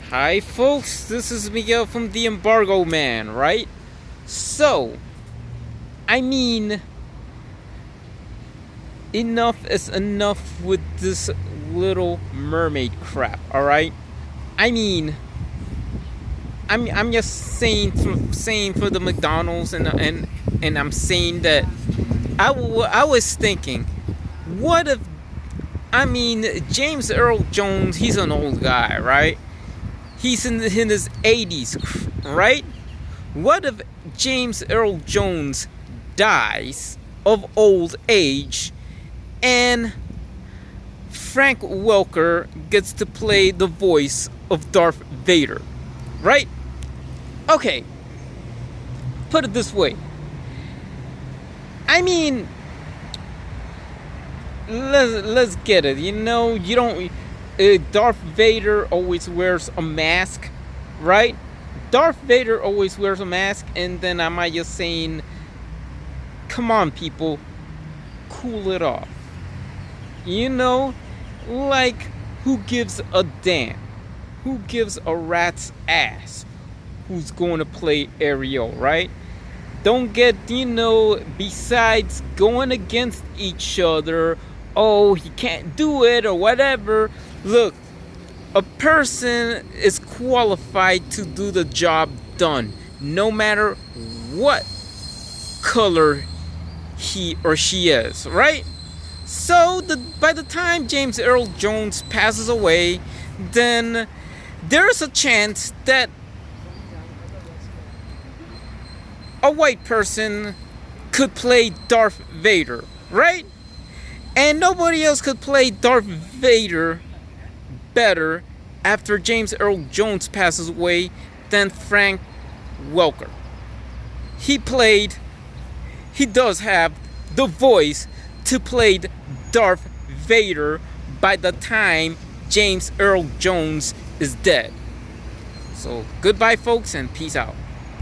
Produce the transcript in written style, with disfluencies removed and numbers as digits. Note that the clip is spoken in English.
Hi folks, this is Miguel from the Embargo Man, right? So, I mean, enough is enough with this Little Mermaid crap, alright? I mean, I'm just saying for the McDonald's and I'm saying that I was thinking, what if, James Earl Jones, he's an old guy, right? He's in his 80s, right? What if James Earl Jones dies of old age and Frank Welker gets to play the voice of Darth Vader, right? Okay, put it this way. I mean, let's get it. You know, you don't. Darth Vader always wears a mask, right? Darth Vader always wears a mask, and then am I just saying, come on, people, cool it off. You know, like, who gives a damn? Who gives a rat's ass who's going to play Ariel, right? Don't get, besides going against each other, oh, he can't do it or whatever. Look, a person is qualified to do the job done, no matter what color he or she is, right? So, by the time James Earl Jones passes away, then there's a chance that a white person could play Darth Vader, right? And nobody else could play Darth Vader better after James Earl Jones passes away than Frank Welker. He does have the voice to play Darth Vader by the time James Earl Jones is dead. So goodbye folks and peace out.